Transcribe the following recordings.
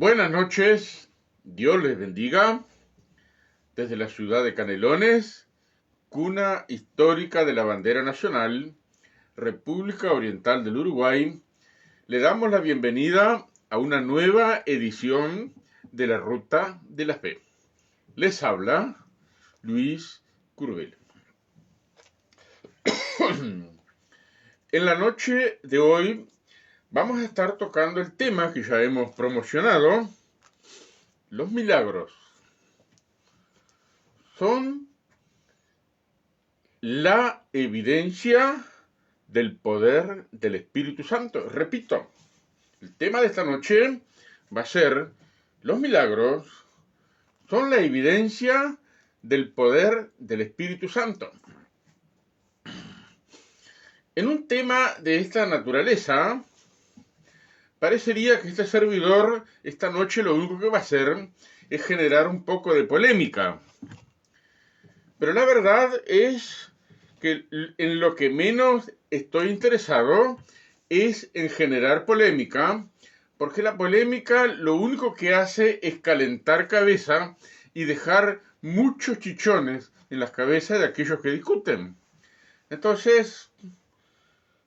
Buenas noches, Dios les bendiga. Desde la ciudad de Canelones, cuna histórica de la bandera nacional, República Oriental del Uruguay, le damos la bienvenida a una nueva edición de la Ruta de la Fe. Les habla Luis Curbel. En la noche de hoy vamos a estar tocando el tema que ya hemos promocionado, los milagros. Son la evidencia del poder del Espíritu Santo. Repito, el tema de esta noche va a ser los milagros son la evidencia del poder del Espíritu Santo. En un tema de esta naturaleza, parecería que este servidor esta noche lo único que va a hacer es generar un poco de polémica. Pero la verdad es que en lo que menos estoy interesado es en generar polémica, porque la polémica lo único que hace es calentar cabeza y dejar muchos chichones en las cabezas de aquellos que discuten. Entonces,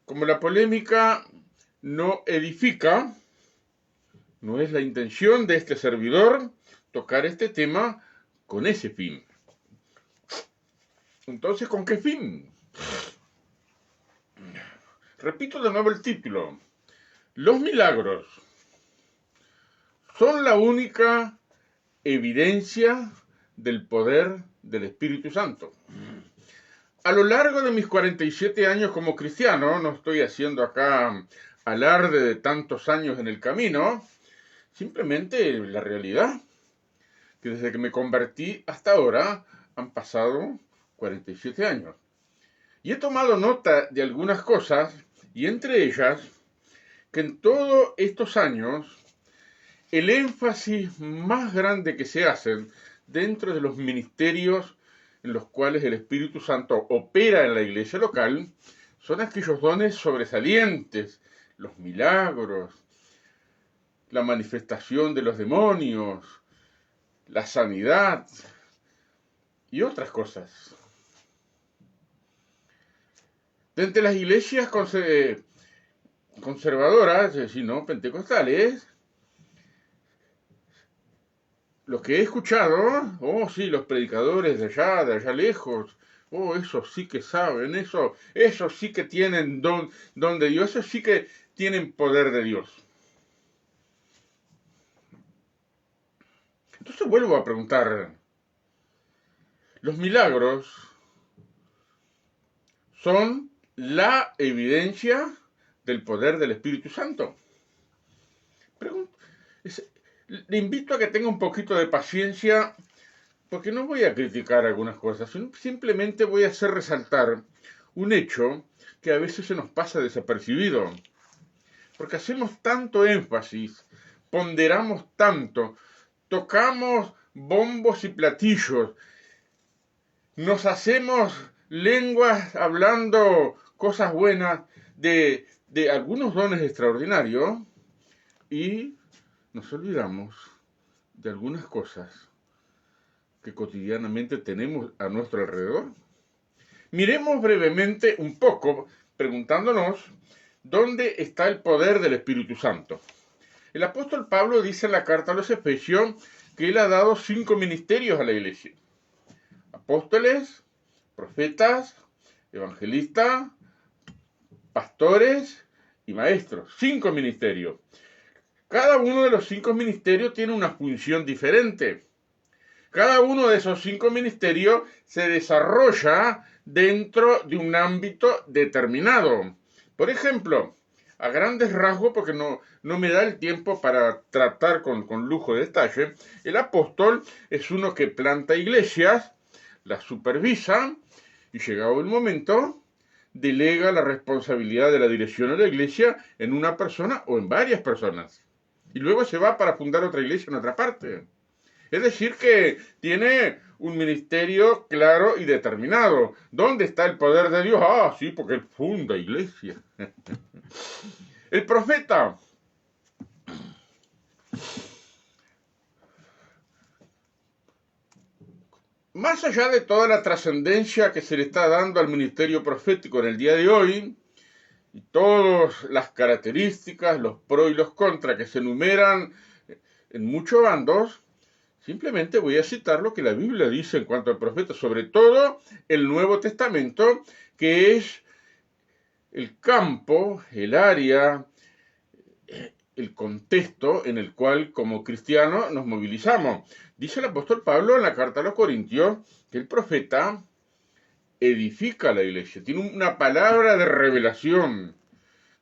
como la polémica no edifica, no es la intención de este servidor tocar este tema con ese fin. Entonces, ¿con qué fin? Repito de nuevo el título. Los milagros son la única evidencia del poder del Espíritu Santo. A lo largo de mis 47 años como cristiano, no estoy haciendo acá alarde de tantos años en el camino, simplemente la realidad, que desde que me convertí hasta ahora han pasado 47 años. Y he tomado nota de algunas cosas, y entre ellas, que en todos estos años, el énfasis más grande que se hace dentro de los ministerios en los cuales el Espíritu Santo opera en la iglesia local, son aquellos dones sobresalientes, los milagros, la manifestación de los demonios, la sanidad y otras cosas. De entre las iglesias conservadoras, es decir, no pentecostales, lo que he escuchado, oh sí, los predicadores de allá lejos, oh, esos sí que saben, esos sí que tienen don de Dios, esos sí que tienen poder de Dios. Entonces vuelvo a preguntar, ¿los milagros son la evidencia del poder del Espíritu Santo? Le invito a que tenga un poquito de paciencia, porque no voy a criticar algunas cosas, simplemente voy a hacer resaltar un hecho que a veces se nos pasa desapercibido, porque hacemos tanto énfasis, ponderamos tanto, tocamos bombos y platillos, nos hacemos lenguas hablando cosas buenas de algunos dones extraordinarios y nos olvidamos de algunas cosas que cotidianamente tenemos a nuestro alrededor. Miremos brevemente un poco, preguntándonos dónde está el poder del Espíritu Santo. El apóstol Pablo dice en la carta a los Efesios que él ha dado 5 ministerios a la iglesia: apóstoles, profetas, evangelistas, pastores y maestros. 5 ministerios. Cada uno de los 5 ministerios tiene una función diferente. Cada uno de esos 5 ministerios se desarrolla dentro de un ámbito determinado. Por ejemplo, a grandes rasgos, porque no me da el tiempo para tratar con lujo de detalle, el apóstol es uno que planta iglesias, las supervisa y, llegado el momento, delega la responsabilidad de la dirección de la iglesia en una persona o en varias personas. Y luego se va para fundar otra iglesia en otra parte. Es decir, que tiene un ministerio claro y determinado. ¿Dónde está el poder de Dios? Ah, sí, porque él funda iglesia. El profeta más allá de toda la trascendencia que se le está dando al ministerio profético en el día de hoy, y todas las características, los pros y los contras que se enumeran en muchos bandos, simplemente voy a citar lo que la Biblia dice en cuanto al profeta, sobre todo el Nuevo Testamento, que es el campo, el área, el contexto en el cual como cristianos nos movilizamos. Dice el apóstol Pablo en la carta a los Corintios que el profeta edifica la iglesia, tiene una palabra de revelación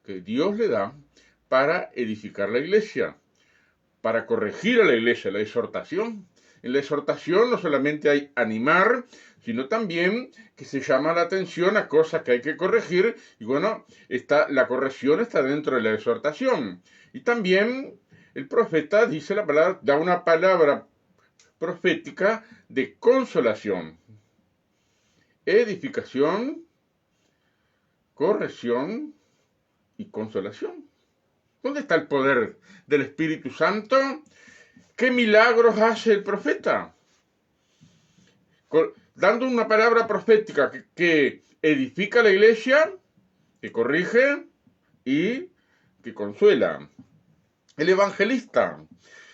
que Dios le da para edificar la iglesia, para corregir a la iglesia, la exhortación. En la exhortación no solamente hay animar, sino también que se llama la atención a cosas que hay que corregir, y bueno, la corrección está dentro de la exhortación. Y también el profeta dice la palabra, da una palabra profética de consolación, edificación, corrección y consolación. ¿Dónde está el poder del Espíritu Santo? ¿Qué milagros hace el profeta? Dando una palabra profética que edifica la iglesia, que corrige y que consuela. El evangelista.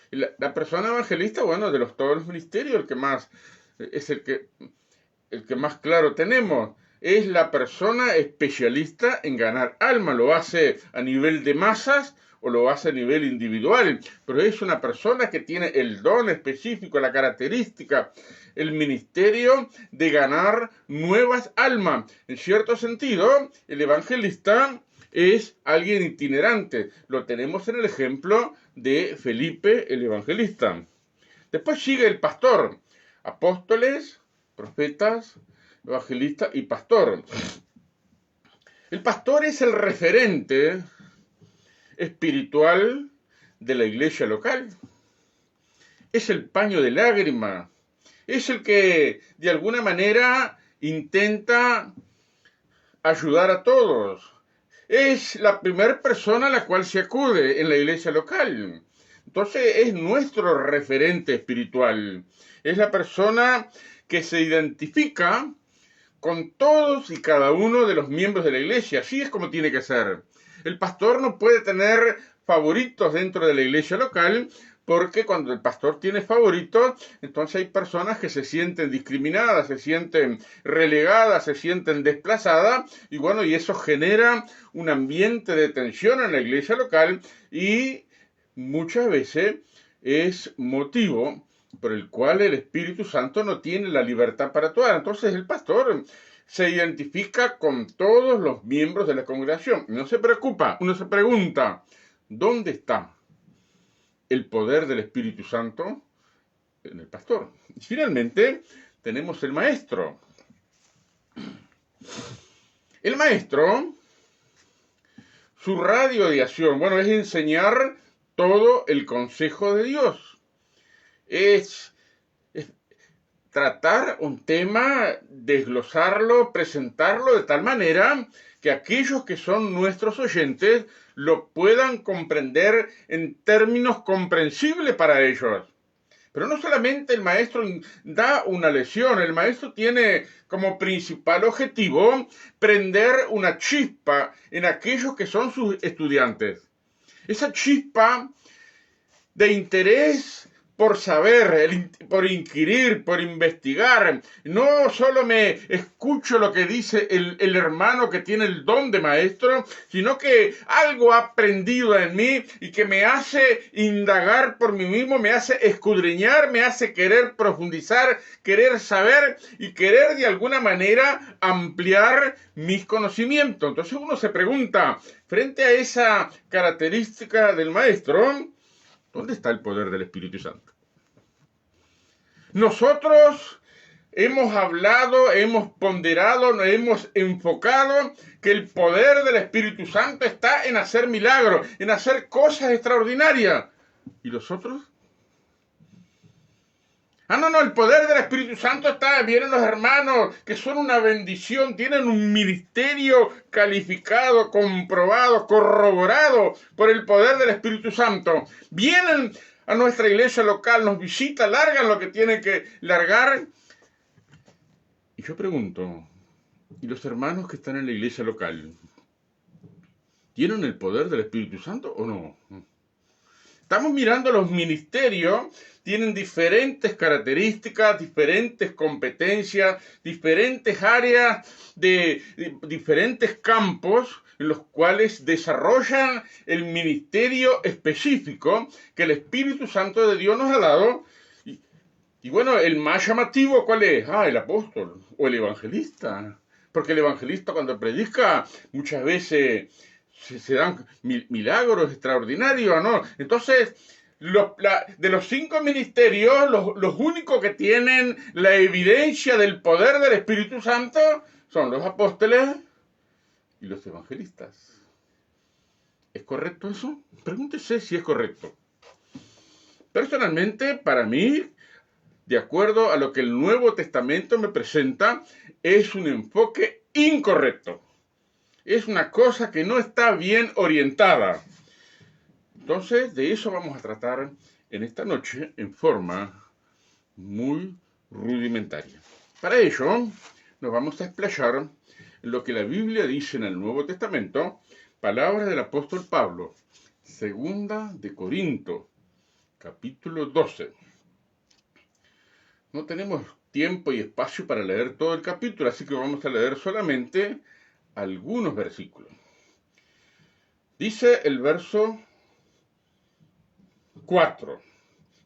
La persona evangelista, bueno, de todos los ministerios, el que más es el que más claro tenemos. Es la persona especialista en ganar alma. Lo hace a nivel de masas o lo hace a nivel individual. Pero es una persona que tiene el don específico, la característica, el ministerio de ganar nuevas almas. En cierto sentido, el evangelista es alguien itinerante. Lo tenemos en el ejemplo de Felipe el evangelista. Después sigue el pastor. Apóstoles, profetas, evangelista y pastor. El pastor es el referente espiritual de la iglesia local. Es el paño de lágrima. Es el que de alguna manera intenta ayudar a todos. Es la primera persona a la cual se acude en la iglesia local. Entonces es nuestro referente espiritual. Es la persona que se identifica con todos y cada uno de los miembros de la iglesia. Así es como tiene que ser. El pastor no puede tener favoritos dentro de la iglesia local, porque cuando el pastor tiene favoritos, entonces hay personas que se sienten discriminadas, se sienten relegadas, se sienten desplazadas, y bueno, y eso genera un ambiente de tensión en la iglesia local, y muchas veces es motivo por el cual el Espíritu Santo no tiene la libertad para actuar. Entonces el pastor se identifica con todos los miembros de la congregación. No se preocupa, uno se pregunta, ¿dónde está el poder del Espíritu Santo? En el pastor. Y finalmente tenemos el maestro. El maestro, su radio de acción, bueno, es enseñar todo el consejo de Dios. Es tratar un tema, desglosarlo, presentarlo de tal manera que aquellos que son nuestros oyentes lo puedan comprender en términos comprensibles para ellos. Pero no solamente el maestro da una lección, el maestro tiene como principal objetivo prender una chispa en aquellos que son sus estudiantes. Esa chispa de interés por saber, por inquirir, por investigar. No solo me escucho lo que dice el hermano que tiene el don de maestro, sino que algo ha aprendido en mí y que me hace indagar por mí mismo, me hace escudriñar, me hace querer profundizar, querer saber y querer de alguna manera ampliar mis conocimientos. Entonces uno se pregunta, frente a esa característica del maestro, ¿dónde está el poder del Espíritu Santo? Nosotros hemos hablado, hemos ponderado, nos hemos enfocado que el poder del Espíritu Santo está en hacer milagros, en hacer cosas extraordinarias. ¿Y los otros? No, el poder del Espíritu Santo está, vienen los hermanos que son una bendición, tienen un ministerio calificado, comprobado, corroborado por el poder del Espíritu Santo. Vienen a nuestra iglesia local, nos visitan, largan lo que tienen que largar. Y yo pregunto, ¿y los hermanos que están en la iglesia local tienen el poder del Espíritu Santo o no? Estamos mirando los ministerios, tienen diferentes características, diferentes competencias, diferentes áreas de diferentes campos en los cuales desarrollan el ministerio específico que el Espíritu Santo de Dios nos ha dado. Y bueno, el más llamativo, ¿cuál es? El apóstol o el evangelista. Porque el evangelista cuando predica muchas veces se dan milagros extraordinarios, ¿no? Entonces, de los 5 ministerios, los únicos que tienen la evidencia del poder del Espíritu Santo son los apóstoles y los evangelistas. ¿Es correcto eso? Pregúntese si es correcto. Personalmente, para mí, de acuerdo a lo que el Nuevo Testamento me presenta, es un enfoque incorrecto. Es una cosa que no está bien orientada. Entonces, de eso vamos a tratar en esta noche en forma muy rudimentaria. Para ello, nos vamos a explayar en lo que la Biblia dice en el Nuevo Testamento, palabras del apóstol Pablo, segunda de Corinto, capítulo 12. No tenemos tiempo y espacio para leer todo el capítulo, así que vamos a leer solamente algunos versículos. Dice el verso 4,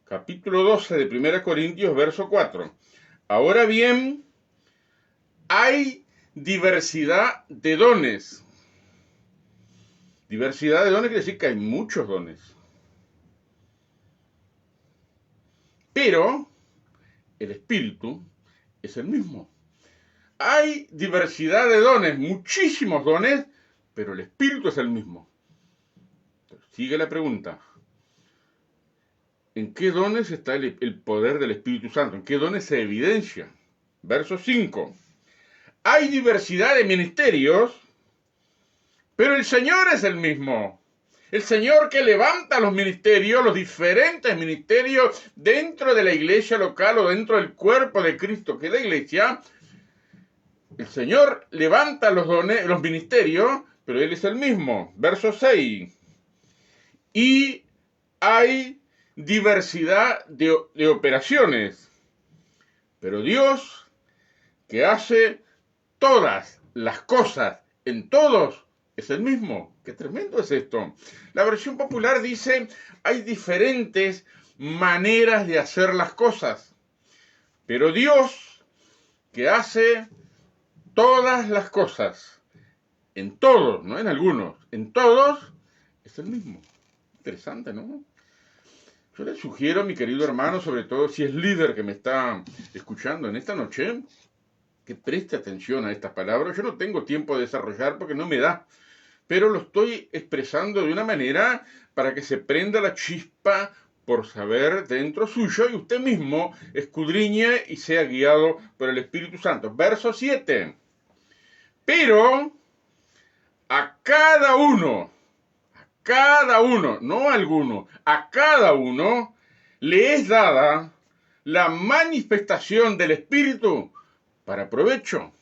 capítulo 12 de 1 Corintios, verso 4. Ahora bien, hay diversidad de dones. Diversidad de dones quiere decir que hay muchos dones. Pero el Espíritu es el mismo. Hay diversidad de dones, muchísimos dones, pero el Espíritu es el mismo. Sigue la pregunta. ¿En qué dones está el poder del Espíritu Santo? ¿En qué dones se evidencia? Verso 5. Hay diversidad de ministerios, pero el Señor es el mismo. El Señor que levanta los ministerios, los diferentes ministerios dentro de la iglesia local o dentro del cuerpo de Cristo, que es la iglesia. El Señor levanta los dones, los ministerios, pero Él es el mismo. Verso 6. Y hay diversidad de operaciones, pero Dios, que hace todas las cosas en todos, es el mismo. ¡Qué tremendo es esto! La versión popular dice, hay diferentes maneras de hacer las cosas, pero Dios, que hace todas las cosas, en todos, no en algunos, en todos, es el mismo. Interesante, ¿no? Yo le sugiero a mi querido hermano, sobre todo si es líder que me está escuchando en esta noche, que preste atención a estas palabras. Yo no tengo tiempo de desarrollar porque no me da, pero lo estoy expresando de una manera para que se prenda la chispa por saber dentro suyo y usted mismo escudriñe y sea guiado por el Espíritu Santo. Verso 7. Pero a cada uno, no a alguno, a cada uno le es dada la manifestación del Espíritu para provecho.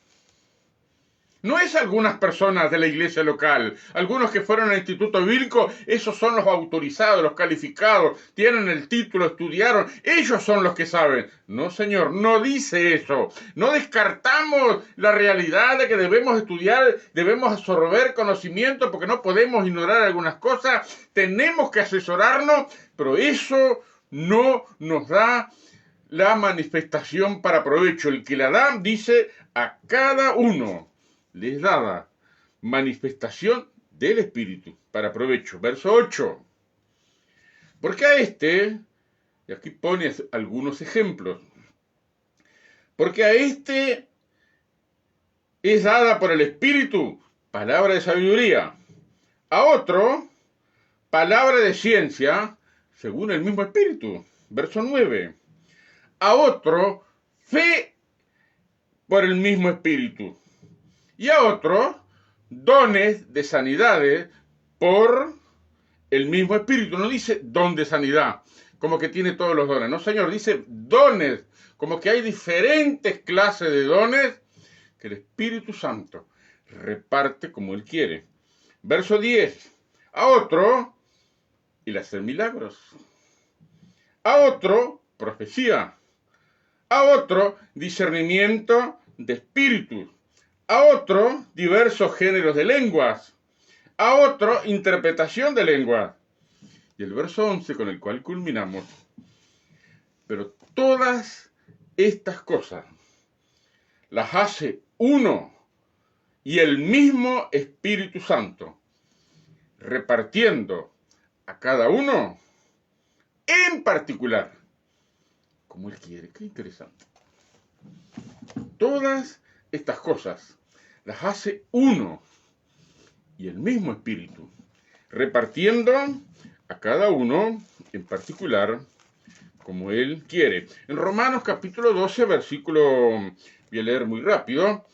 No es algunas personas de la iglesia local, algunos que fueron al instituto bíblico, esos son los autorizados, los calificados, tienen el título, estudiaron, ellos son los que saben. No, Señor, no dice eso. No descartamos la realidad de que debemos estudiar, debemos absorber conocimiento porque no podemos ignorar algunas cosas, tenemos que asesorarnos, pero eso no nos da la manifestación para provecho. El que la da dice a cada uno les dada manifestación del Espíritu para provecho. Verso 8. Porque a este, y aquí pone algunos ejemplos, porque a este es dada por el Espíritu palabra de sabiduría, a otro palabra de ciencia según el mismo Espíritu. Verso 9. A otro fe por el mismo Espíritu. Y a otro, dones de sanidades por el mismo Espíritu. No dice don de sanidad, como que tiene todos los dones. No, Señor, dice dones, como que hay diferentes clases de dones que el Espíritu Santo reparte como Él quiere. Verso 10. A otro, el hacer milagros. A otro, profecía. A otro, discernimiento de espíritus. A otro, diversos géneros de lenguas. A otro, interpretación de lenguas. Y el verso 11 con el cual culminamos. Pero todas estas cosas las hace uno y el mismo Espíritu Santo, repartiendo a cada uno en particular, como Él quiere. Qué interesante. Todas estas cosas las hace uno y el mismo Espíritu, repartiendo a cada uno en particular, como Él quiere. En Romanos capítulo 12, versículo, voy a leer muy rápido,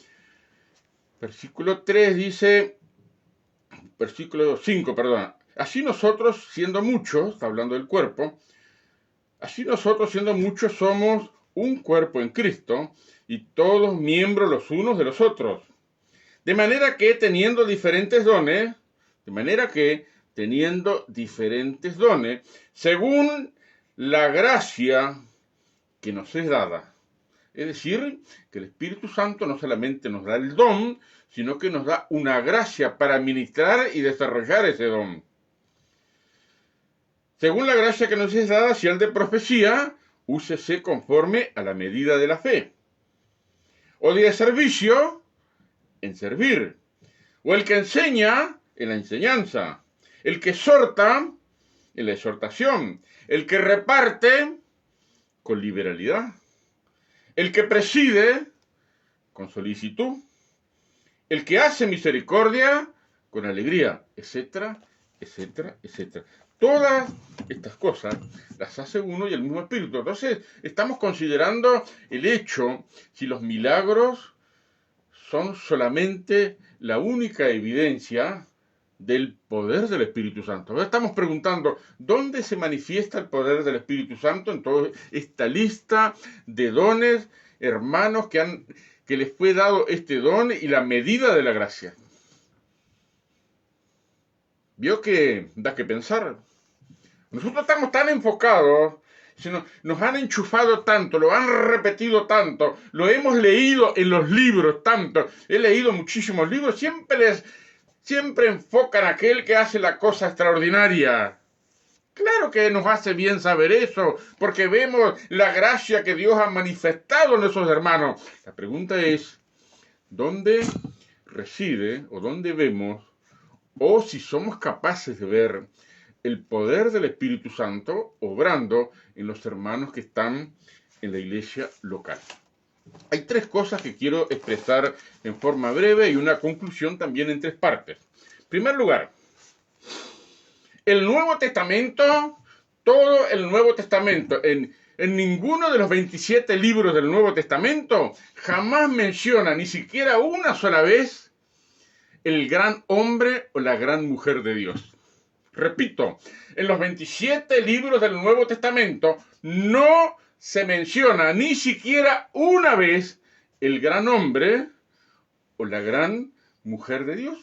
versículo 3 dice, versículo 5, perdón, así nosotros siendo muchos, está hablando del cuerpo, así nosotros siendo muchos somos un cuerpo en Cristo y todos miembros los unos de los otros. De manera que teniendo diferentes dones, según la gracia que nos es dada. Es decir, que el Espíritu Santo no solamente nos da el don, sino que nos da una gracia para ministrar y desarrollar ese don. Según la gracia que nos es dada, si el de profecía, úsese conforme a la medida de la fe. O de servicio, en servir. O el que enseña, en la enseñanza. El que exhorta, en la exhortación. El que reparte, con liberalidad. El que preside, con solicitud. El que hace misericordia, con alegría, etcétera, etcétera, etcétera. Todas estas cosas las hace uno y el mismo Espíritu. Entonces, estamos considerando el hecho si los milagros son solamente la única evidencia del poder del Espíritu Santo. Ahora estamos preguntando, ¿dónde se manifiesta el poder del Espíritu Santo en toda esta lista de dones, hermanos, que les fue dado este don y la medida de la gracia? ¿Vio que da que pensar? Nosotros estamos tan enfocados, nos han enchufado tanto, lo han repetido tanto, lo hemos leído en los libros tanto, he leído muchísimos libros, siempre enfocan a aquel que hace la cosa extraordinaria. Claro que nos hace bien saber eso, porque vemos la gracia que Dios ha manifestado en esos hermanos. La pregunta es, ¿dónde reside o dónde vemos, o si somos capaces de ver el poder del Espíritu Santo obrando en los hermanos que están en la iglesia local? Hay tres cosas que quiero expresar en forma breve y una conclusión también en tres partes. En primer lugar, el Nuevo Testamento, todo el Nuevo Testamento, en ninguno de los 27 libros del Nuevo Testamento jamás menciona ni siquiera una sola vez el gran hombre o la gran mujer de Dios. Repito, en los 27 libros del Nuevo Testamento no se menciona ni siquiera una vez el gran hombre o la gran mujer de Dios.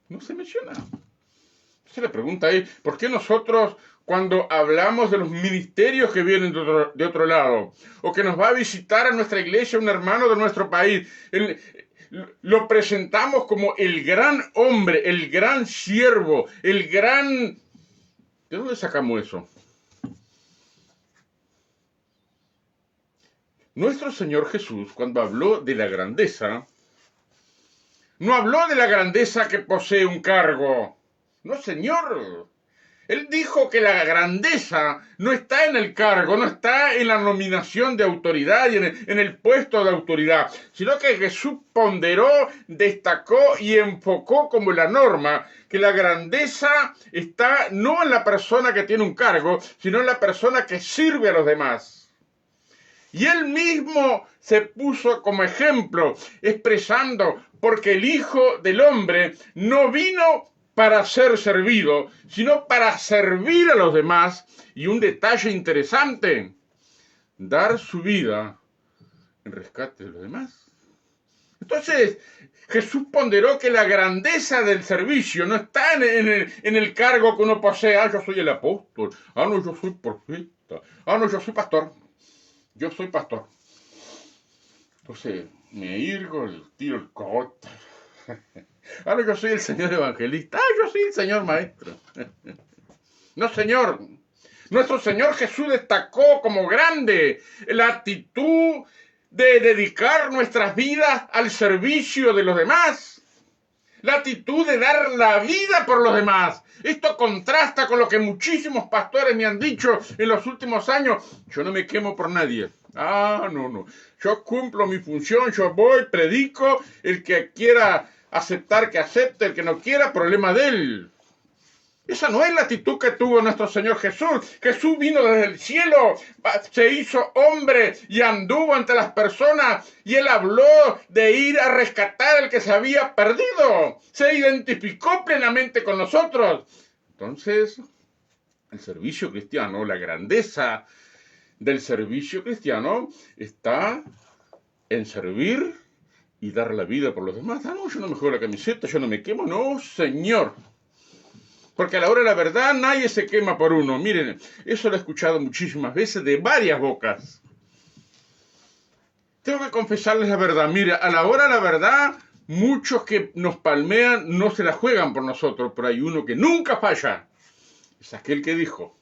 No se menciona. Entonces la pregunta es, ¿por qué nosotros cuando hablamos de los ministerios que vienen de otro lado, o que nos va a visitar a nuestra iglesia un hermano de nuestro país, lo presentamos como el gran hombre, el gran siervo, el gran... ¿De dónde sacamos eso? Nuestro Señor Jesús, cuando habló de la grandeza, no habló de la grandeza que posee un cargo. No, Señor. Él dijo que la grandeza no está en el cargo, no está en la nominación de autoridad y en el puesto de autoridad, sino que Jesús ponderó, destacó y enfocó como la norma que la grandeza está no en la persona que tiene un cargo, sino en la persona que sirve a los demás. Y él mismo se puso como ejemplo, expresando, porque el Hijo del Hombre no vino para ser servido, sino para servir a los demás. Y un detalle interesante, dar su vida en rescate de los demás. Entonces, Jesús ponderó que la grandeza del servicio no está en el cargo que uno posee. Ah, yo soy el apóstol. Ah, no, yo soy profeta. Ah, no, yo soy pastor. Yo soy pastor. Entonces, me irgo, le tiro el cogote. Ah, no, yo soy el señor evangelista. Ah, yo soy el señor maestro. No, señor. Nuestro Señor Jesús destacó como grande la actitud de dedicar nuestras vidas al servicio de los demás. La actitud de dar la vida por los demás. Esto contrasta con lo que muchísimos pastores me han dicho en los últimos años. Yo no me quemo por nadie. Ah, no, no. Yo cumplo mi función, yo voy, predico. El que quiera aceptar, que acepte. El que no quiera, problema de él. Esa no es la actitud que tuvo nuestro Señor Jesús. Jesús vino desde el cielo, se hizo hombre y anduvo ante las personas y él habló de ir a rescatar al que se había perdido. Se identificó plenamente con nosotros. Entonces, el servicio cristiano, la grandeza del servicio cristiano está en servir y dar la vida por los demás. Ah, no, yo no me juego la camiseta, yo no me quemo. No, Señor. Porque a la hora de la verdad nadie se quema por uno. Miren, eso lo he escuchado muchísimas veces de varias bocas. Tengo que confesarles la verdad. Mire, a la hora de la verdad, muchos que nos palmean no se la juegan por nosotros, pero hay uno que nunca falla. Es aquel que dijo,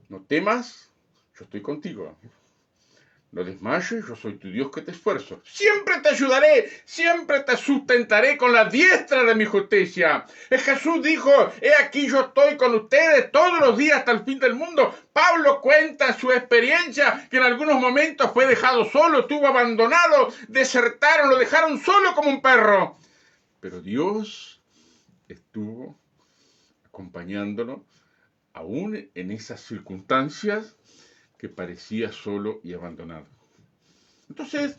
no temas, yo estoy contigo. No desmayes, yo soy tu Dios que te esfuerzo. Siempre te ayudaré, siempre te sustentaré con la diestra de mi justicia. Jesús dijo, he aquí yo estoy con ustedes todos los días hasta el fin del mundo. Pablo cuenta su experiencia, que en algunos momentos fue dejado solo, estuvo abandonado, desertaron, lo dejaron solo como un perro. Pero Dios estuvo acompañándolo, aún en esas circunstancias que parecía solo y abandonado. Entonces,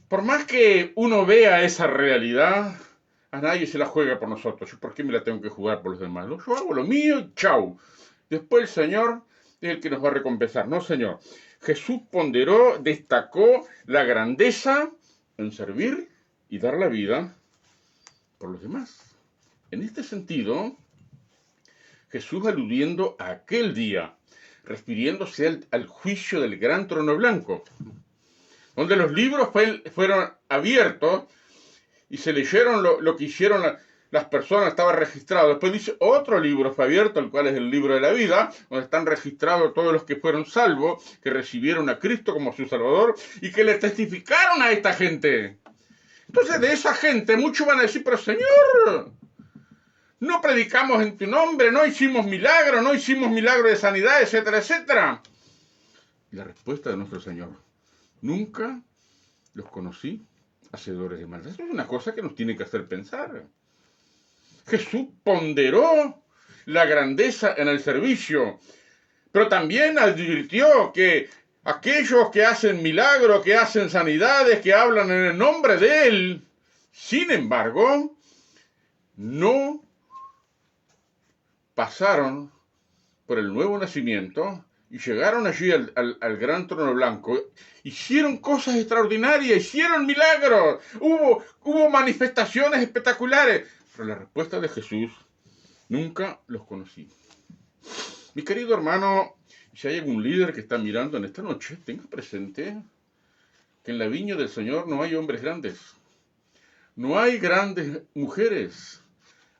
por más que uno vea esa realidad, a nadie se la juega por nosotros. ¿Yo por qué me la tengo que jugar por los demás? Yo hago lo mío y chau. Después el Señor es el que nos va a recompensar. No, Señor. Jesús ponderó, destacó la grandeza en servir y dar la vida por los demás. En este sentido, Jesús aludiendo a aquel día, refiriéndose al juicio del gran trono blanco, donde los libros fueron abiertos y se leyeron lo que hicieron las personas, estaba registrado. Después dice, otro libro fue abierto, el cual es el libro de la vida, donde están registrados todos los que fueron salvos, que recibieron a Cristo como su Salvador y que le testificaron a esta gente. Entonces de esa gente muchos van a decir, pero Señor, no predicamos en tu nombre, no hicimos milagros de sanidad, etcétera, etcétera. Y la respuesta de nuestro Señor, nunca los conocí hacedores de maldad. Eso es una cosa que nos tiene que hacer pensar. Jesús ponderó la grandeza en el servicio, pero también advirtió que aquellos que hacen milagros, que hacen sanidades, que hablan en el nombre de Él, sin embargo, no pasaron por el nuevo nacimiento y llegaron allí al gran trono blanco, hicieron cosas extraordinarias, hicieron milagros, hubo manifestaciones espectaculares, pero la respuesta de Jesús, nunca los conocí. Mi querido hermano, si hay algún líder que está mirando en esta noche, tenga presente que en la viña del Señor no hay hombres grandes, no hay grandes mujeres,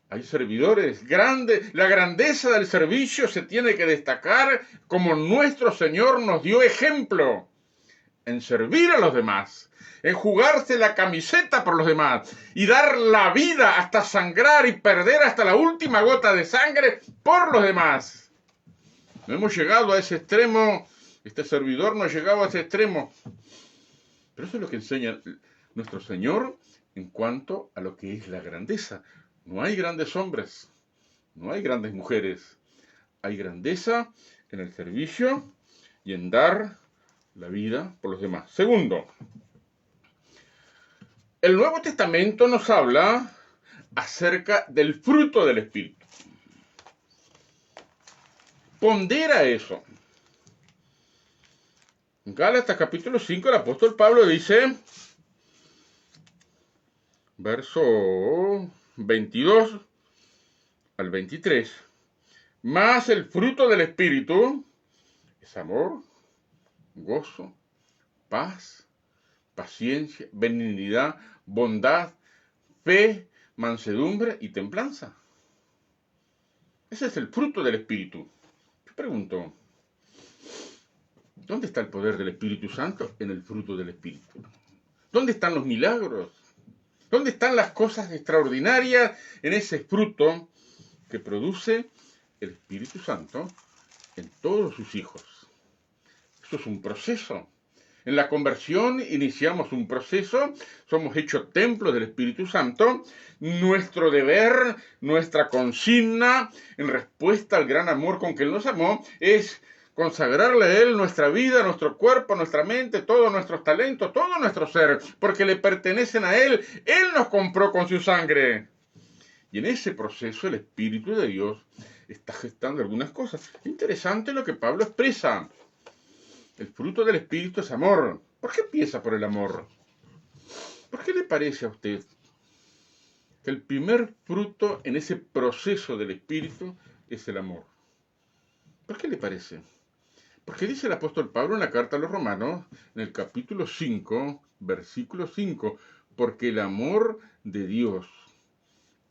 hay servidores grandes. La grandeza del servicio se tiene que destacar como nuestro Señor nos dio ejemplo, en servir a los demás, en jugarse la camiseta por los demás y dar la vida hasta sangrar y perder hasta la última gota de sangre por los demás. No hemos llegado a ese extremo, este servidor no ha llegado a ese extremo, pero eso es lo que enseña nuestro Señor en cuanto a lo que es la grandeza. No hay grandes hombres, no hay grandes mujeres. Hay grandeza en el servicio y en dar la vida por los demás. Segundo, el Nuevo Testamento nos habla acerca del fruto del Espíritu. Pondera eso. En Gálatas capítulo 5 el apóstol Pablo dice, verso 22 al 23, más el fruto del Espíritu es amor, gozo, paz, paciencia, benignidad, bondad, fe, mansedumbre y templanza. Ese es el fruto del Espíritu. Yo pregunto, ¿dónde está el poder del Espíritu Santo? En el fruto del Espíritu. ¿Dónde están los milagros? ¿Dónde están las cosas extraordinarias en ese fruto que produce el Espíritu Santo en todos sus hijos? Esto es un proceso. En la conversión iniciamos un proceso, somos hechos templos del Espíritu Santo. Nuestro deber, nuestra consigna, en respuesta al gran amor con que Él nos amó, es consagrarle a Él nuestra vida, nuestro cuerpo, nuestra mente, todos nuestros talentos, todo nuestro ser, porque le pertenecen a Él. Él nos compró con su sangre. Y en ese proceso el Espíritu de Dios está gestando algunas cosas. Interesante lo que Pablo expresa. El fruto del Espíritu es amor. ¿Por qué empieza por el amor? ¿Por qué le parece a usted que el primer fruto en ese proceso del Espíritu es el amor? ¿Por qué le parece? Porque dice el apóstol Pablo en la carta a los Romanos, en el capítulo 5, versículo 5, porque el amor de Dios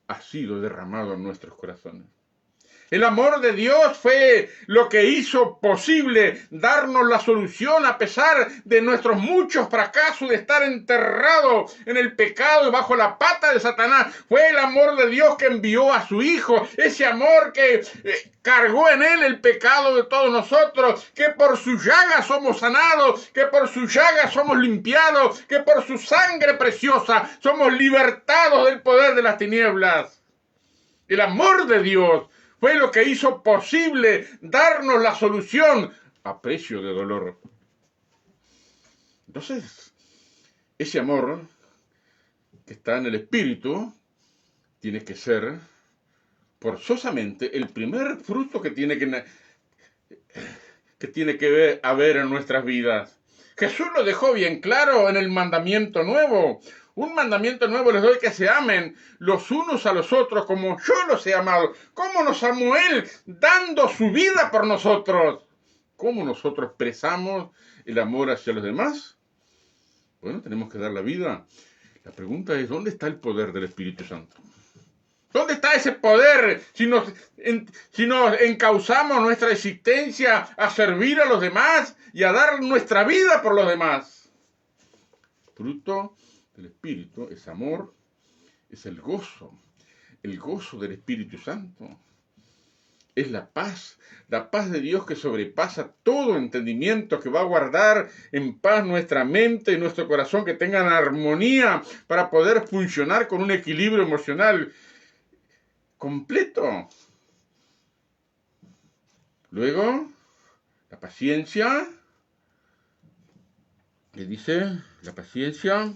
ha sido derramado en nuestros corazones. El amor de Dios fue lo que hizo posible darnos la solución a pesar de nuestros muchos fracasos, de estar enterrados en el pecado y bajo la pata de Satanás. Fue el amor de Dios que envió a su Hijo, ese amor que cargó en Él el pecado de todos nosotros, que por su llaga somos sanados, que por su llaga somos limpiados, que por su sangre preciosa somos libertados del poder de las tinieblas. El amor de Dios fue lo que hizo posible darnos la solución a precio de dolor. Entonces, ese amor que está en el Espíritu tiene que ser forzosamente el primer fruto que tiene que haber en nuestras vidas. Jesús lo dejó bien claro en el mandamiento nuevo. Un mandamiento nuevo les doy, que se amen los unos a los otros como yo los he amado. ¿Cómo nos amó Él? Dando su vida por nosotros. ¿Cómo nosotros expresamos el amor hacia los demás? Bueno, tenemos que dar la vida. La pregunta es, ¿dónde está el poder del Espíritu Santo? ¿Dónde está ese poder si nos encauzamos nuestra existencia a servir a los demás y a dar nuestra vida por los demás? Fruto del Espíritu es amor, es el gozo del Espíritu Santo. Es la paz de Dios que sobrepasa todo entendimiento, que va a guardar en paz nuestra mente y nuestro corazón, que tengan armonía para poder funcionar con un equilibrio emocional completo. Luego, la paciencia, le dice, la paciencia,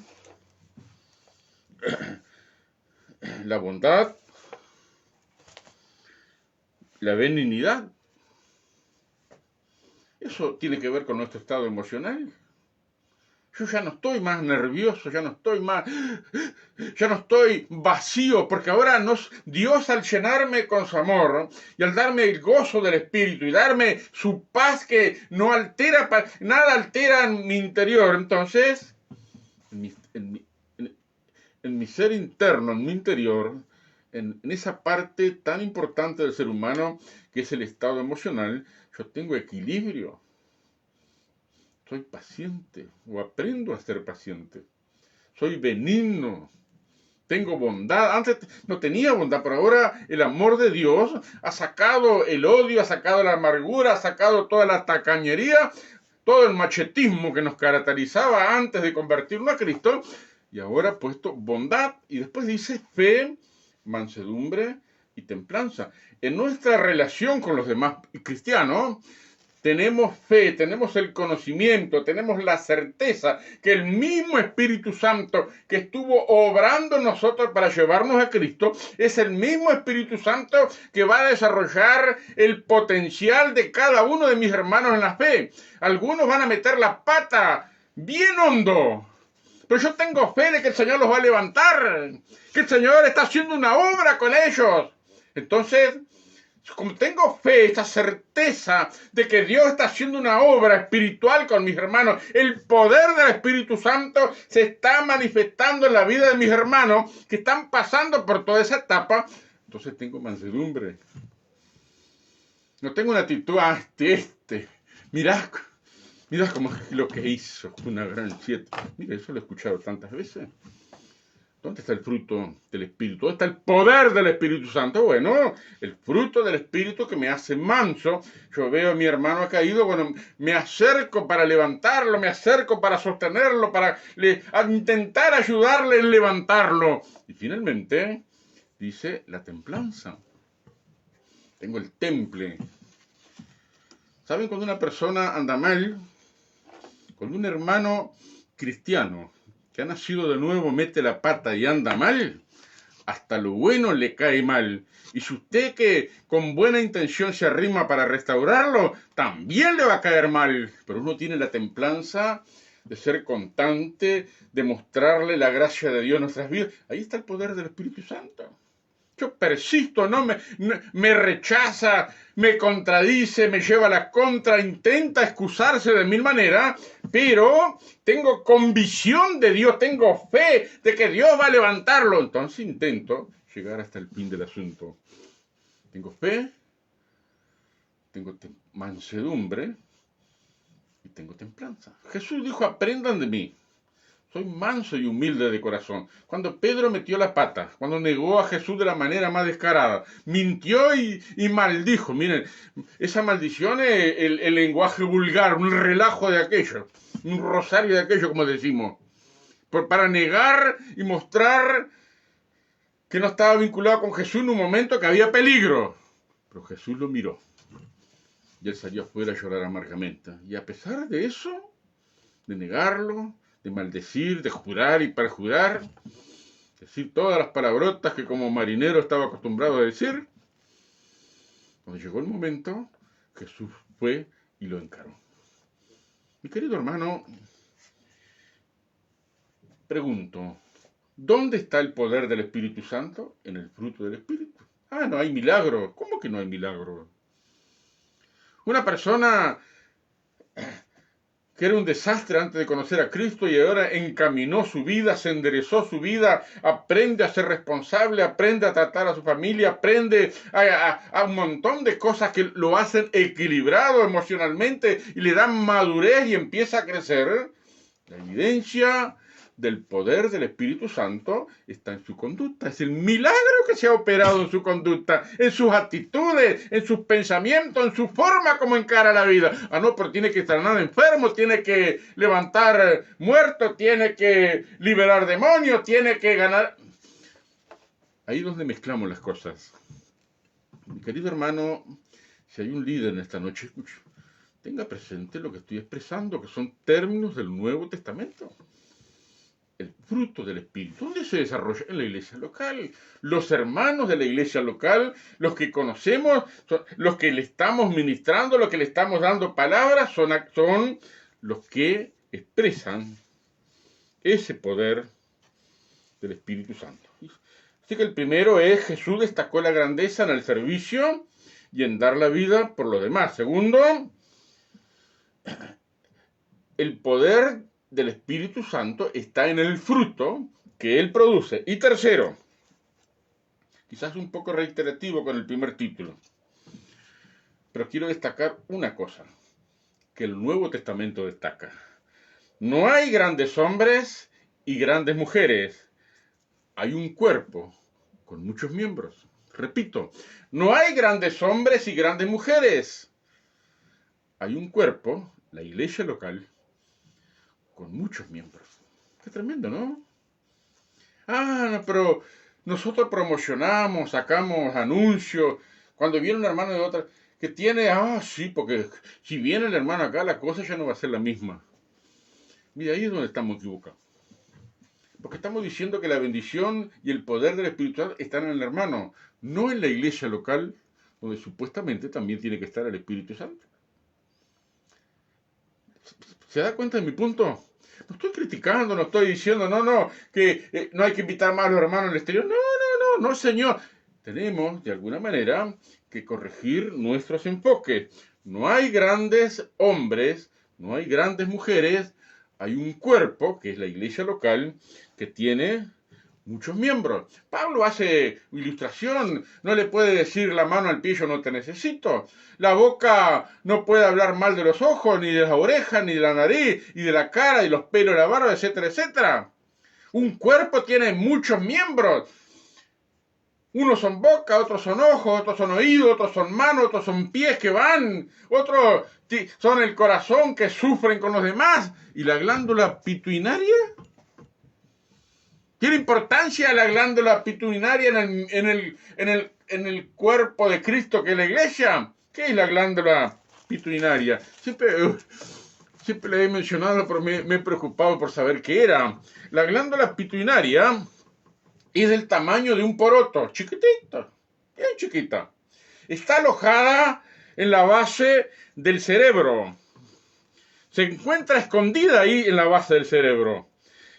la bondad, la benignidad. Eso tiene que ver con nuestro estado emocional. Yo ya no estoy más nervioso, ya no estoy vacío, porque ahora Dios, al llenarme con su amor y al darme el gozo del Espíritu y darme su paz que no altera, nada altera en mi interior, entonces en mi ser interno, en mi interior, en esa parte tan importante del ser humano que es el estado emocional, yo tengo equilibrio. Soy paciente, o aprendo a ser paciente. Soy benigno. Tengo bondad. Antes no tenía bondad, pero ahora el amor de Dios ha sacado el odio, ha sacado la amargura, ha sacado toda la tacañería, todo el machetismo que nos caracterizaba antes de convertirnos a Cristo. Y ahora ha puesto bondad. Y después dice fe, mansedumbre y templanza. En nuestra relación con los demás cristianos, tenemos fe, tenemos el conocimiento, tenemos la certeza que el mismo Espíritu Santo que estuvo obrando en nosotros para llevarnos a Cristo, es el mismo Espíritu Santo que va a desarrollar el potencial de cada uno de mis hermanos en la fe. Algunos van a meter la pata bien hondo, pero yo tengo fe de que el Señor los va a levantar, que el Señor está haciendo una obra con ellos. Entonces, como tengo fe, esta certeza de que Dios está haciendo una obra espiritual con mis hermanos, el poder del Espíritu Santo se está manifestando en la vida de mis hermanos que están pasando por toda esa etapa, entonces tengo mansedumbre. No tengo una actitud, mirá cómo lo que hizo, una gran siete. Mira, eso lo he escuchado tantas veces. ¿Dónde está el fruto del Espíritu? ¿Dónde está el poder del Espíritu Santo? Bueno, el fruto del Espíritu que me hace manso. Yo veo a mi hermano caído, bueno, me acerco para levantarlo, me acerco para sostenerlo, para intentar ayudarle en levantarlo. Y finalmente, dice la templanza. Tengo el temple. ¿Saben cuando una persona anda mal? Cuando un hermano cristiano que ha nacido de nuevo mete la pata y anda mal, hasta lo bueno le cae mal. Y si usted que con buena intención se arrima para restaurarlo, también le va a caer mal. Pero uno tiene la templanza de ser constante, de mostrarle la gracia de Dios en nuestras vidas. Ahí está el poder del Espíritu Santo. Yo persisto, no me rechaza, me contradice, me lleva a la contra, intenta excusarse de mil maneras, pero tengo convicción de Dios, tengo fe de que Dios va a levantarlo. Entonces intento llegar hasta el fin del asunto. Tengo fe, tengo mansedumbre y tengo templanza. Jesús dijo, aprendan de mí. Soy manso y humilde de corazón. Cuando Pedro metió la pata, cuando negó a Jesús de la manera más descarada, mintió y maldijo. Miren, esa maldición es el lenguaje vulgar, un relajo de aquello, un rosario de aquello, como decimos. Para negar y mostrar que no estaba vinculado con Jesús en un momento que había peligro. Pero Jesús lo miró y él salió afuera a llorar amargamente. Y a pesar de eso, de negarlo, de maldecir, de jurar y perjurar, decir todas las palabrotas que como marinero estaba acostumbrado a decir, cuando llegó el momento, Jesús fue y lo encaró. Mi querido hermano, pregunto, ¿dónde está el poder del Espíritu Santo? En el fruto del Espíritu. No hay milagro. ¿Cómo que no hay milagro? Una persona que era un desastre antes de conocer a Cristo y ahora encaminó su vida, se enderezó su vida, aprende a ser responsable, aprende a tratar a su familia, aprende a un montón de cosas que lo hacen equilibrado emocionalmente y le dan madurez y empieza a crecer. La evidencia del poder del Espíritu Santo está en su conducta. Es el milagro que se ha operado en su conducta, en sus actitudes, en sus pensamientos, en su forma como encara la vida. No, pero tiene que sanar enfermo, tiene que levantar muertos, tiene que liberar demonios, tiene que ganar. Ahí es donde mezclamos las cosas. Mi querido hermano, si hay un líder en esta noche, tenga presente lo que estoy expresando, que son términos del Nuevo Testamento. El fruto del Espíritu. ¿Dónde se desarrolla? En la iglesia local. Los hermanos de la iglesia local, los que conocemos, los que le estamos ministrando, los que le estamos dando palabras, son los que expresan ese poder del Espíritu Santo. Así que el primero es: Jesús destacó la grandeza en el servicio y en dar la vida por los demás. Segundo, el poder del Espíritu Santo está en el fruto que Él produce. Y tercero, quizás un poco reiterativo con el primer título, pero quiero destacar una cosa que el Nuevo Testamento destaca. No hay grandes hombres y grandes mujeres. Hay un cuerpo con muchos miembros. Repito, no hay grandes hombres y grandes mujeres. Hay un cuerpo, la iglesia local, con muchos miembros. Qué tremendo, ¿no? No, pero nosotros promocionamos, sacamos anuncios. Cuando viene un hermano de otra, que tiene, sí, porque si viene el hermano acá, la cosa ya no va a ser la misma. Mira, ahí es donde estamos equivocados. Porque estamos diciendo que la bendición y el poder del Espíritu Santo están en el hermano, no en la iglesia local, donde supuestamente también tiene que estar el Espíritu Santo. ¿Se da cuenta de mi punto? No estoy criticando, no estoy diciendo, que no hay que invitar más a los hermanos al exterior. No, señor. Tenemos, de alguna manera, que corregir nuestros enfoques. No hay grandes hombres, no hay grandes mujeres, hay un cuerpo, que es la iglesia local, que tiene muchos miembros. Pablo hace ilustración, no le puede decir la mano al pie, yo no te necesito. La boca no puede hablar mal de los ojos, ni de las orejas, ni de la nariz, y de la cara, y los pelos de la barba, etcétera, etcétera. Un cuerpo tiene muchos miembros. Unos son boca, otros son ojos, otros son oídos, otros son manos, otros son pies que van, otros son el corazón que sufren con los demás. ¿Y la glándula pituitaria? ¿Tiene importancia la glándula pituitaria en el cuerpo de Cristo que es la iglesia? ¿Qué es la glándula pituitaria? Siempre le he mencionado, pero me he preocupado por saber qué era. La glándula pituitaria es del tamaño de un poroto, chiquitita, bien chiquita. Está alojada en la base del cerebro. Se encuentra escondida ahí en la base del cerebro.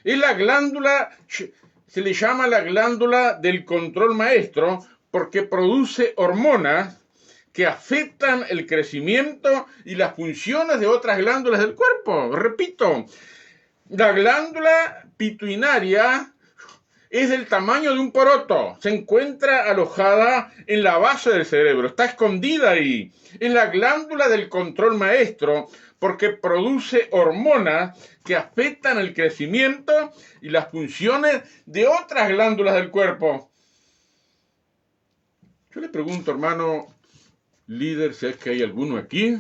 Es la glándula, se le llama la glándula del control maestro porque produce hormonas que afectan el crecimiento y las funciones de otras glándulas del cuerpo. Repito, la glándula pituitaria es del tamaño de un poroto. Se encuentra alojada en la base del cerebro. Está escondida ahí. Es la glándula del control maestro porque produce hormonas que afectan el crecimiento y las funciones de otras glándulas del cuerpo. Yo le pregunto, hermano líder, si es que hay alguno aquí,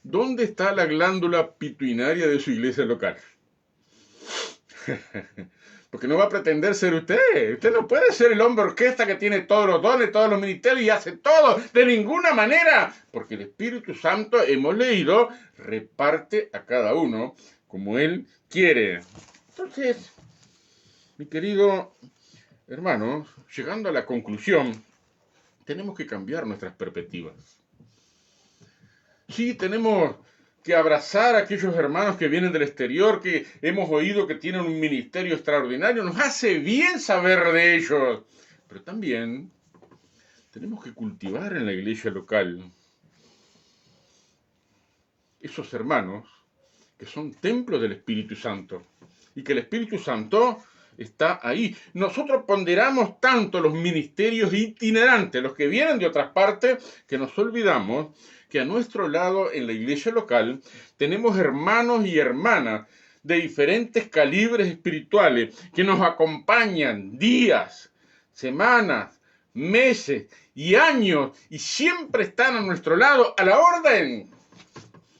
¿dónde está la glándula pituitaria de su iglesia local? Porque no va a pretender ser usted. Usted no puede ser el hombre orquesta que tiene todos los dones, todos los ministerios y hace todo. De ninguna manera. Porque el Espíritu Santo, hemos leído, reparte a cada uno como Él quiere. Entonces, mi querido hermano, llegando a la conclusión, tenemos que cambiar nuestras perspectivas. Sí, tenemos que abrazar a aquellos hermanos que vienen del exterior, que hemos oído que tienen un ministerio extraordinario. Nos hace bien saber de ellos. Pero también tenemos que cultivar en la iglesia local esos hermanos que son templos del Espíritu Santo. Y que el Espíritu Santo está ahí. Nosotros ponderamos tanto los ministerios itinerantes, los que vienen de otras partes, que nos olvidamos que a nuestro lado en la iglesia local tenemos hermanos y hermanas de diferentes calibres espirituales que nos acompañan días, semanas, meses y años y siempre están a nuestro lado a la orden.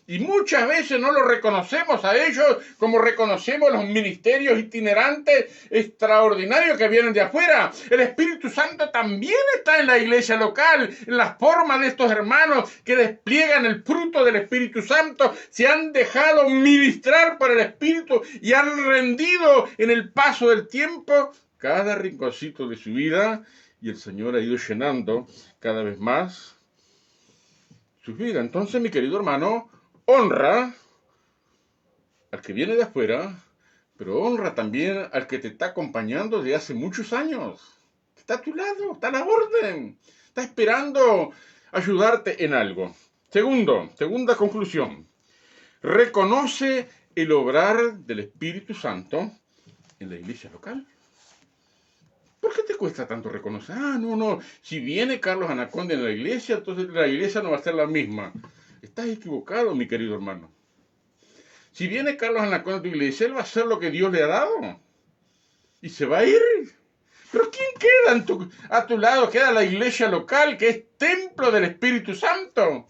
Y muchas veces no lo reconocemos a ellos como reconocemos los ministerios itinerantes extraordinarios que vienen de afuera. El Espíritu Santo también está en la iglesia local, en la forma de estos hermanos que despliegan el fruto del Espíritu Santo, se han dejado ministrar por el Espíritu y han rendido en el paso del tiempo cada rinconcito de su vida y el Señor ha ido llenando cada vez más sus vidas. Entonces, mi querido hermano, honra al que viene de afuera, pero honra también al que te está acompañando desde hace muchos años. Está a tu lado, está a la orden, está esperando ayudarte en algo. Segunda conclusión. Reconoce el obrar del Espíritu Santo en la iglesia local. ¿Por qué te cuesta tanto reconocer? Si viene Carlos Anaconda en la iglesia, entonces la iglesia no va a ser la misma. Estás equivocado, mi querido hermano. Si viene Carlos Anaconda a tu iglesia, él va a hacer lo que Dios le ha dado. Y se va a ir. Pero ¿quién queda a tu lado? Queda la iglesia local, que es templo del Espíritu Santo.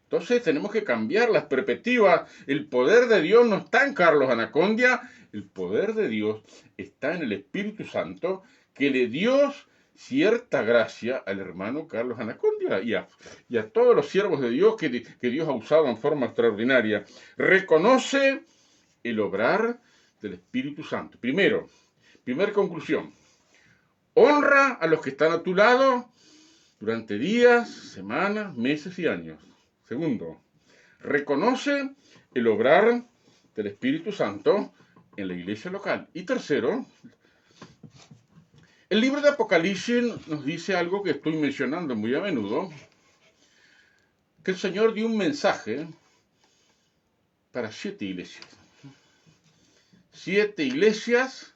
Entonces tenemos que cambiar las perspectivas. El poder de Dios no está en Carlos Anaconda. El poder de Dios está en el Espíritu Santo, que Dios cierta gracia al hermano Carlos Anacondia y a todos los siervos de Dios que Dios ha usado en forma extraordinaria. Reconoce el obrar del Espíritu Santo. Primera conclusión, honra a los que están a tu lado durante días, semanas, meses y años. Segundo, reconoce el obrar del Espíritu Santo en la iglesia local. Y tercero, el libro de Apocalipsis nos dice algo que estoy mencionando muy a menudo, que el Señor dio un mensaje para 7 iglesias. 7 iglesias,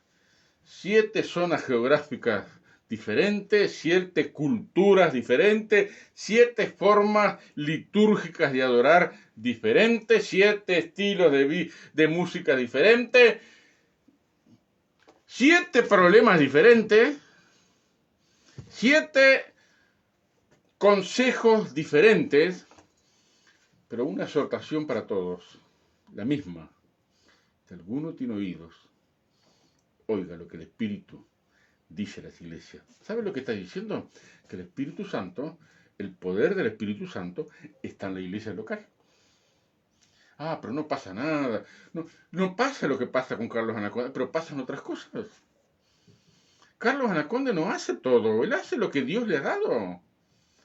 7 zonas geográficas diferentes, 7 culturas diferentes, 7 formas litúrgicas de adorar diferentes, 7 estilos de música diferentes, 7 problemas diferentes, 7 consejos diferentes, pero una exhortación para todos, la misma. Si alguno tiene oídos, oiga lo que el Espíritu dice a las iglesias. ¿Sabe lo que está diciendo? Que el Espíritu Santo, el poder del Espíritu Santo, está en la iglesia local. Ah, pero no pasa nada. No pasa lo que pasa con Carlos Anaconda, pero pasan otras cosas. Carlos Anaconda no hace todo, él hace lo que Dios le ha dado.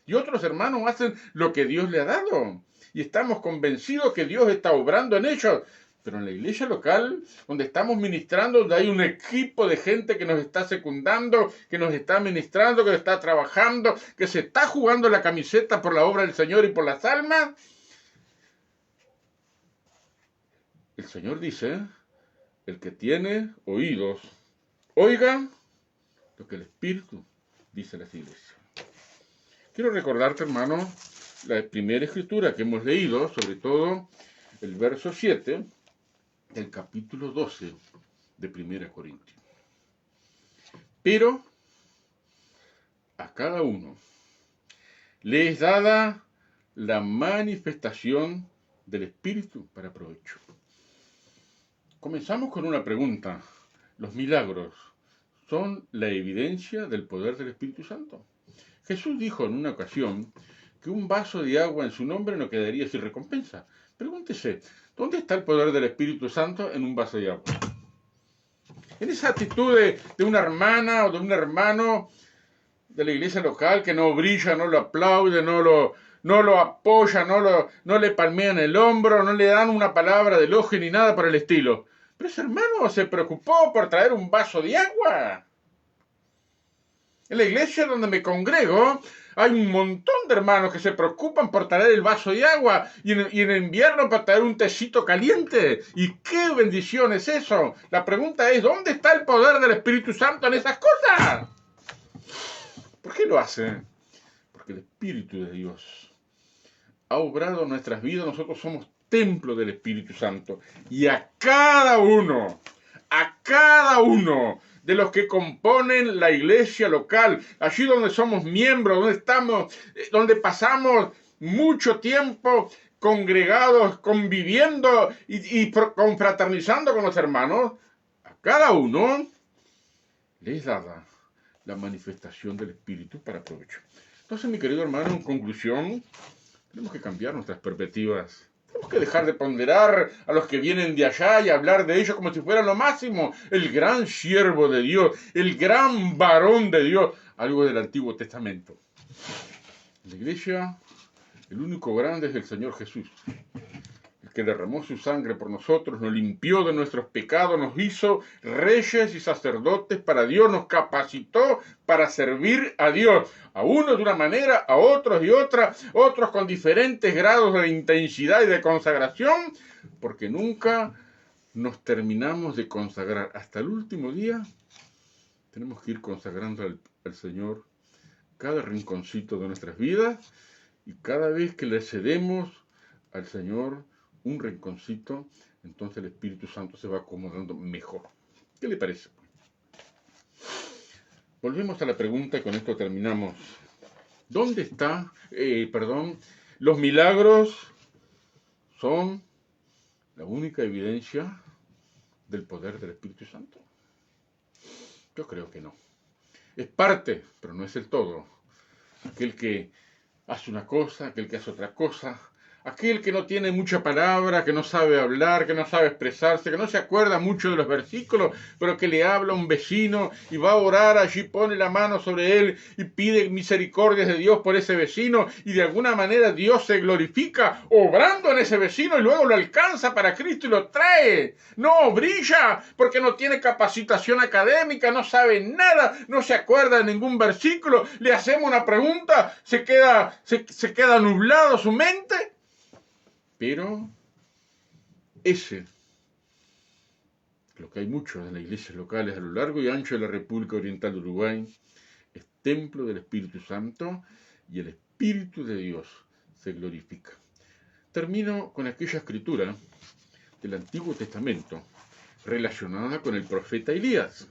Y otros hermanos hacen lo que Dios le ha dado. Y estamos convencidos que Dios está obrando en ellos. Pero en la iglesia local, donde estamos ministrando, donde hay un equipo de gente que nos está secundando, que nos está ministrando, que está trabajando, que se está jugando la camiseta por la obra del Señor y por las almas, el Señor dice, el que tiene oídos, oiga lo que el Espíritu dice a las iglesias. Quiero recordarte, hermano, la primera escritura que hemos leído, sobre todo el verso 7 del capítulo 12 de 1 Corintios. Pero a cada uno le es dada la manifestación del Espíritu para provecho. Comenzamos con una pregunta. ¿Los milagros son la evidencia del poder del Espíritu Santo? Jesús dijo en una ocasión que un vaso de agua en su nombre no quedaría sin recompensa. Pregúntese, ¿dónde está el poder del Espíritu Santo en un vaso de agua? En esa actitud de una hermana o de un hermano de la iglesia local que no brilla, no lo aplaude, no lo apoya, no le palmean el hombro, no le dan una palabra de elogio ni nada por el estilo. Pero ese hermano se preocupó por traer un vaso de agua. En la iglesia donde me congrego hay un montón de hermanos que se preocupan por traer el vaso de agua y en invierno por traer un tecito caliente. ¿Y qué bendición es eso? La pregunta es, ¿dónde está el poder del Espíritu Santo en esas cosas? ¿Por qué lo hace? Porque el Espíritu de Dios ha obrado en nuestras vidas. Nosotros somos templo del Espíritu Santo. Y a cada uno de los que componen la iglesia local, allí donde somos miembros, donde estamos, donde pasamos mucho tiempo congregados, conviviendo y confraternizando con los hermanos, a cada uno les dada la manifestación del Espíritu para provecho. Entonces, mi querido hermano, en conclusión, tenemos que cambiar nuestras perspectivas. Tenemos que dejar de ponderar a los que vienen de allá y hablar de ellos como si fueran lo máximo. El gran siervo de Dios, el gran varón de Dios, algo del Antiguo Testamento. En la iglesia, el único grande es el Señor Jesús, el que derramó su sangre por nosotros, nos limpió de nuestros pecados, nos hizo reyes y sacerdotes para Dios, nos capacitó para servir a Dios, a unos de una manera, a otros de otra, otros con diferentes grados de intensidad y de consagración, porque nunca nos terminamos de consagrar. Hasta el último día tenemos que ir consagrando al Señor cada rinconcito de nuestras vidas, y cada vez que le cedemos al Señor un rinconcito, entonces el Espíritu Santo se va acomodando mejor. ¿Qué le parece? Volvemos a la pregunta y con esto terminamos. ¿Dónde está? Los milagros son la única evidencia del poder del Espíritu Santo. Yo creo que no. Es parte, pero no es el todo. Aquel que hace una cosa, aquel que hace otra cosa, aquel que no tiene mucha palabra, que no sabe hablar, que no sabe expresarse, que no se acuerda mucho de los versículos, pero que le habla a un vecino y va a orar allí, pone la mano sobre él y pide misericordias de Dios por ese vecino y de alguna manera Dios se glorifica obrando en ese vecino y luego lo alcanza para Cristo y lo trae. No, brilla porque no tiene capacitación académica, no sabe nada, no se acuerda de ningún versículo, le hacemos una pregunta, se queda nublado su mente. Pero ese, lo que hay muchos en las iglesias locales a lo largo y ancho de la República Oriental de Uruguay, es templo del Espíritu Santo y el Espíritu de Dios se glorifica. Termino con aquella escritura del Antiguo Testamento relacionada con el profeta Elías.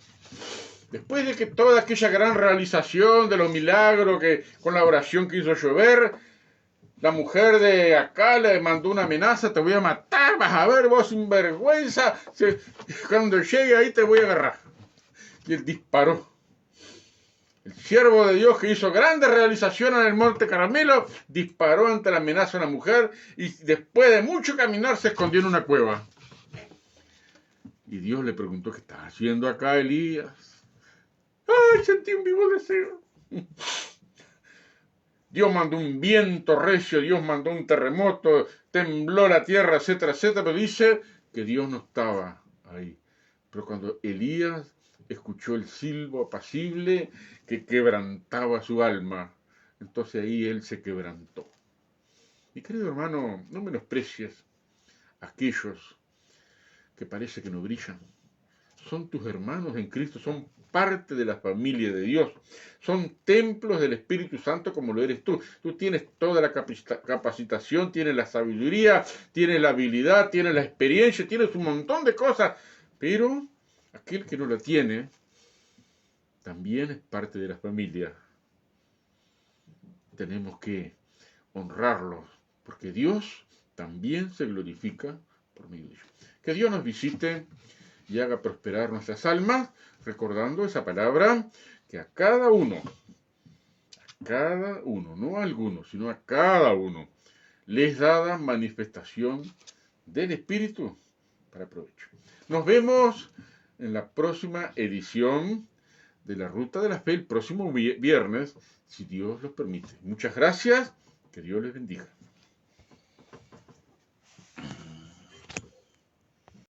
Después de que toda aquella gran realización de los milagros que con la oración que hizo llover, la mujer de acá le mandó una amenaza, te voy a matar, vas a ver vos sinvergüenza, cuando llegue ahí te voy a agarrar. Y él disparó. El siervo de Dios que hizo grandes realizaciones en el Monte Carmelo, disparó ante la amenaza de la mujer y después de mucho caminar se escondió en una cueva. Y Dios le preguntó, ¿qué estás haciendo acá, Elías? ¡Ay, sentí un vivo deseo! Dios mandó un viento recio, Dios mandó un terremoto, tembló la tierra, etcétera, etcétera, pero dice que Dios no estaba ahí. Pero cuando Elías escuchó el silbo apacible que quebrantaba su alma, entonces ahí él se quebrantó. Mi querido hermano, no menosprecies a aquellos que parece que no brillan. Son tus hermanos en Cristo, son parte de la familia de Dios, son templos del Espíritu Santo como lo eres tú. Tú tienes toda la capacitación, tienes la sabiduría, tienes la habilidad, tienes la experiencia, tienes un montón de cosas, pero aquel que no la tiene también es parte de la familia. Tenemos que honrarlos, porque Dios también se glorifica por medio de ellos. Que Dios nos visite y haga prosperar nuestras almas, recordando esa palabra que a cada uno, no a algunos, sino a cada uno, les dada manifestación del Espíritu para provecho. Nos vemos en la próxima edición de la Ruta de la Fe, el próximo viernes, si Dios lo permite. Muchas gracias, que Dios les bendiga.